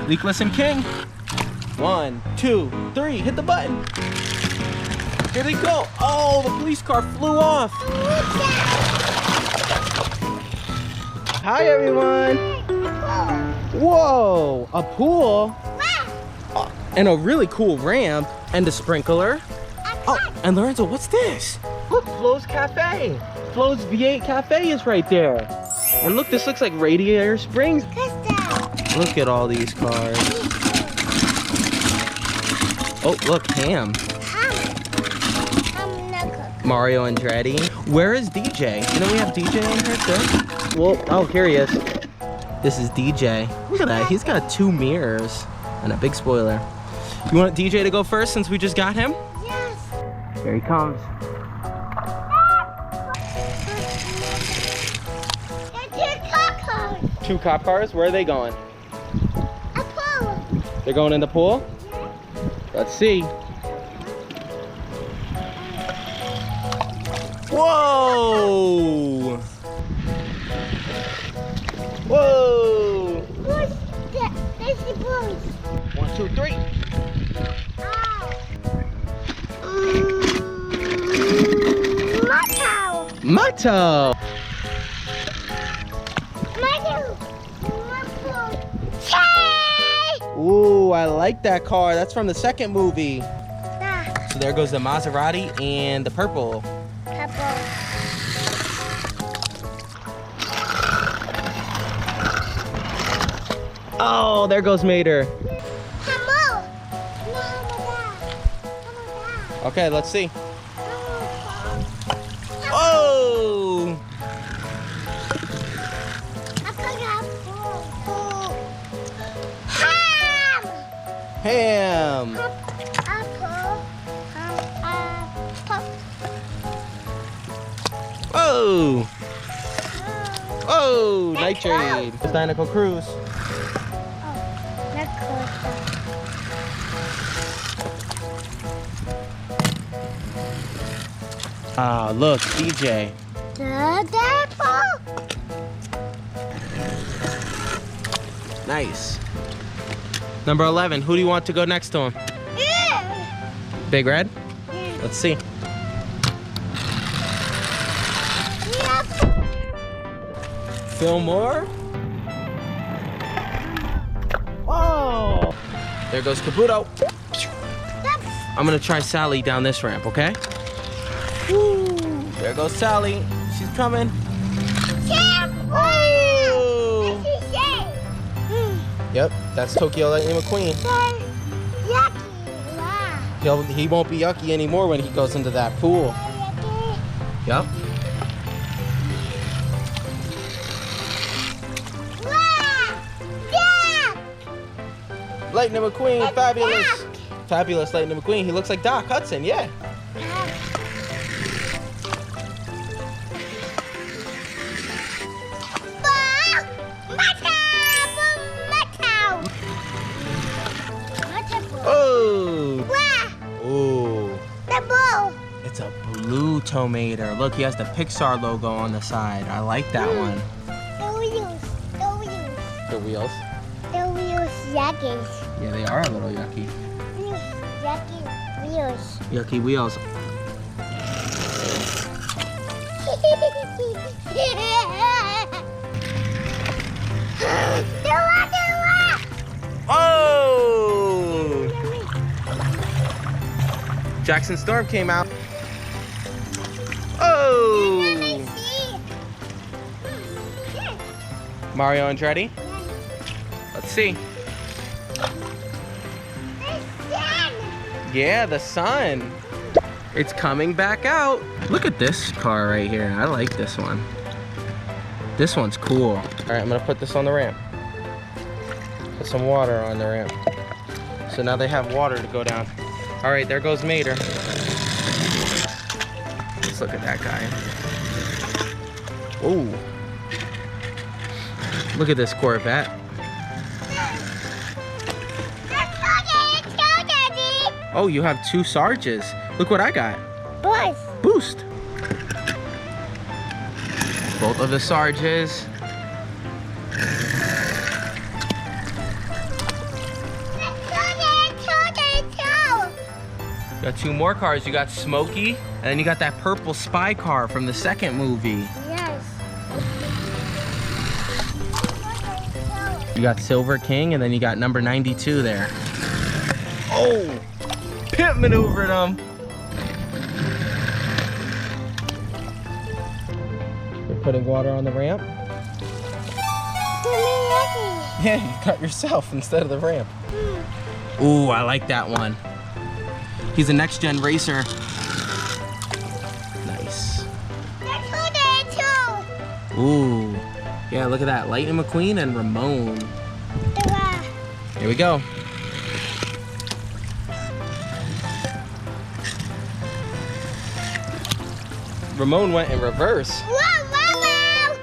Leakless and King. 1, 2, 3, hit the button. Here they go. Oh, the police car flew off. Hi, everyone. Whoa, a pool. And a really cool ramp. And a sprinkler. Oh, and Lorenzo, what's this? Look, Flo's Cafe. Flo's V8 Cafe is right there. And look, this looks like Radiator Springs. Look at all these cars. Oh, look, Ham. Mario Andretti. Where is DJ? You know we have DJ in here too? Well, oh, here he is. This is DJ. Look at that. He's got 2 mirrors and a big spoiler. You want DJ to go first since we just got him? Yes. Here he comes. Two cop cars? Where are they going? A pool. They're going in the pool? Yeah. Let's see. Whoa! Whoa! There's the balls. 1, 2, 3. Motto. Motto! Ooh, I like that car. That's from the second movie. So there goes the Maserati and the purple. Oh, there goes Mater. Okay, let's see. Oh! Ham! Oh! Oh! Nightshade! Dinoco Cruise. Ah, look, DJ. Nice. Number 11, who do you want to go next to him? Big Red? Let's see. Fillmore? Whoa! There goes Kabuto. I'm gonna try Sally down this ramp, okay? Woo. There goes Sally. She's coming. Oh. Yep, that's Tokyo Lightning McQueen. He won't be yucky anymore when he goes into that pool. Yep. Lightning McQueen, fabulous. Fabulous Lightning McQueen. He looks like Doc Hudson, yeah. Oh! Ooh. It's a blue tomato. Look, he has the Pixar logo on the side. I like that one. The wheels. Yucky. Yeah, they are a little yucky. Yucky wheels. Yucky wheels. Oh! Jackson Storm came out. Oh! Mario Andretti? Let's see. Yeah, the sun. It's coming back out. Look at this car right here. I like this one. This one's cool. All right, I'm gonna put this on the ramp. Put some water on the ramp. So now they have water to go down. All right, there goes Mater. Let's look at that guy. Ooh. Look at this Corvette. Oh, you have 2 Sarges. Look what I got. Boost. Both of the Sarges. Got 2 more cars. You got Smokey, and then you got that purple spy car from the second movie. Yes. You got Silver King, and then you got number 92 there. Oh! Pimp maneuvered him. You're putting water on the ramp? Yeah, you cut yourself instead of the ramp. Ooh, I like that one. He's a next-gen racer. Nice. Ooh. Yeah, look at that. Lightning McQueen and Ramon. Here we go. Ramon went in reverse.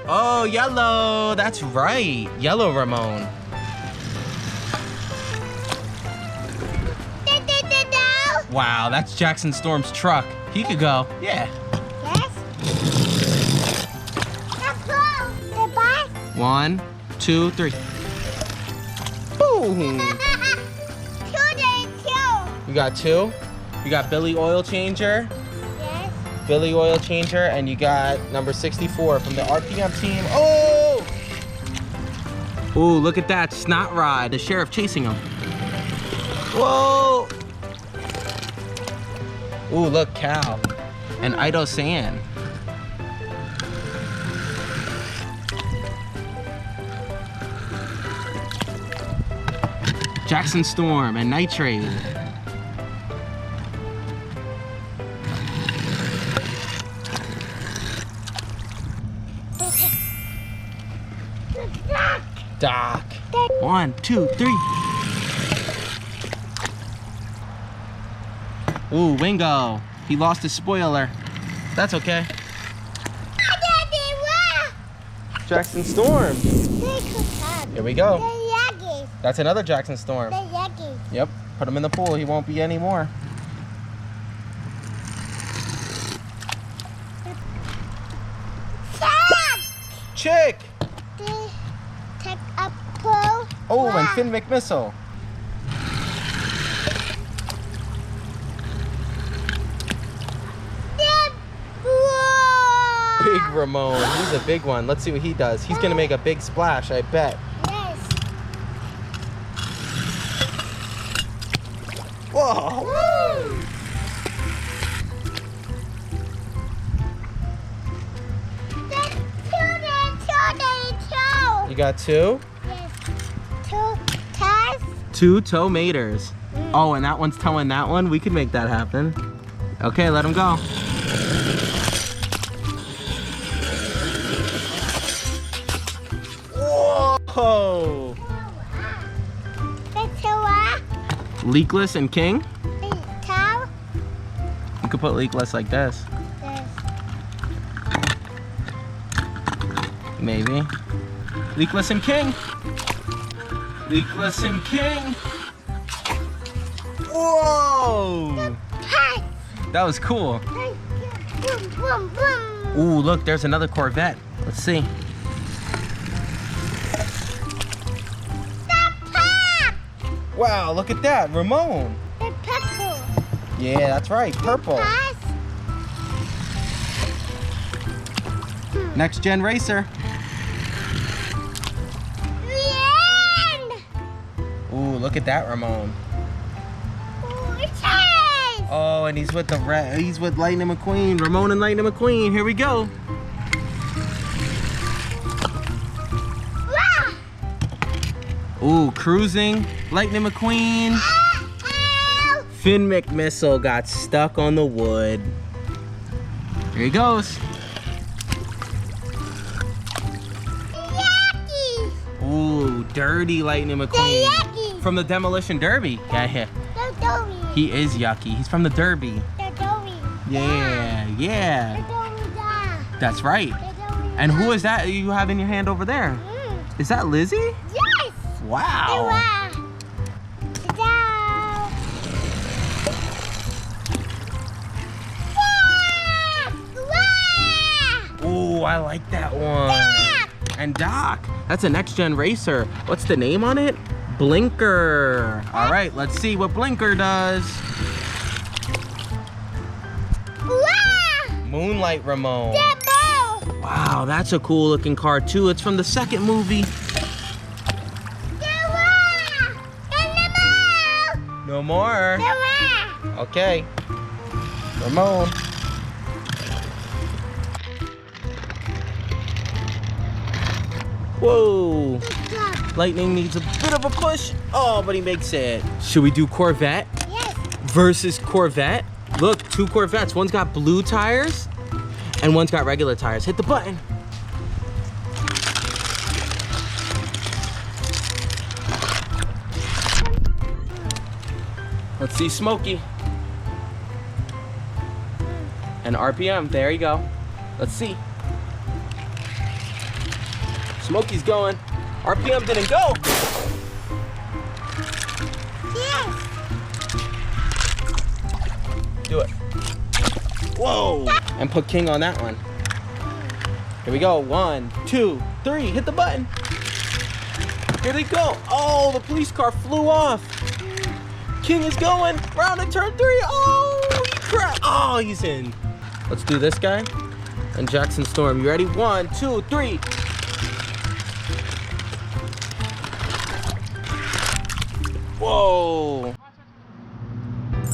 Oh, yellow. That's right. Yellow Ramon. Wow, that's Jackson Storm's truck. He could go. Yeah. Yes. Let's go. The bus. 1, 2, 3. Boom. You got 2. You got Billy Oil Changer. Yes. Billy Oil Changer, and you got number 64 from the RPM team. Oh! Ooh, look at that snot rod. The sheriff chasing him. Whoa! Ooh, look, Cal. And Ido San. Jackson Storm and Nitrate. Doc. 1, 2, 3. Ooh, Wingo. He lost his spoiler. That's okay. Jackson Storm. Here we go. That's another Jackson Storm. Yep. Put him in the pool. He won't be anymore. Chick. Oh, and Finn McMissile. Big Ramon. He's a big one. Let's see what he does. He's gonna make a big splash, I bet. Yes. Whoa! You got 2? Yes. 2 cars. 2 tow maters. Oh, and that one's towing that one? We could make that happen. Okay, let him go. Whoa! Leakless and King? You could put Leakless like this. Maybe. Leakless and King. Leakless and King. Whoa! That was cool. Ooh, look, there's another Corvette. Let's see. Wow, look at that, Ramon. The purple. Yeah, that's right, purple. Next gen racer. Ooh, look at that, Ramon. Oh, and he's with he's with Lightning McQueen. Ramon and Lightning McQueen. Here we go. Ooh, cruising. Lightning McQueen. Finn McMissile got stuck on the wood. Here he goes. Ooh, dirty Lightning McQueen. From the Demolition Derby. Yeah. He is yucky. He's from the Derby. Yeah. That's right. And who is that you have in your hand over there? Is that Lizzie? Yes. Wow. Ooh, I like that one. And Doc. That's a next gen racer. What's the name on it? Blinker. All right, let's see what Blinker does. Moonlight Ramon. The ball. Wow, that's a cool looking car too. It's from the second movie. The wall. And the ball. No more. The wall. Okay. Ramon. Whoa. Lightning needs a bit of a push. Oh, but he makes it. Should we do Corvette Yes. versus Corvette? Look, 2 Corvettes. One's got blue tires and one's got regular tires. Hit the button. Let's see Smokey. And RPM, there you go. Let's see. Smokey's going. RPM didn't go. Yes. Do it. Whoa. And put King on that one. Here we go. 1, 2, 3. Hit the button. Here they go. Oh, the police car flew off. King is going. Round to turn 3. Oh, he crashed. Oh, he's in. Let's do this guy. And Jackson Storm. You ready? 1, 2, 3. Whoa.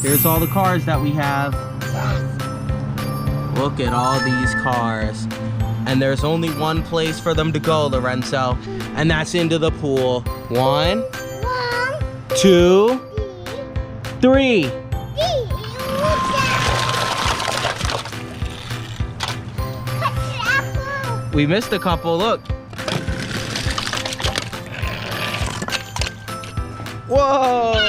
Here's all the cars that we have. Look at all these cars. And there's only one place for them to go, Lorenzo. And that's into the pool. 1, 2, 3. We missed a couple, look. Whoa!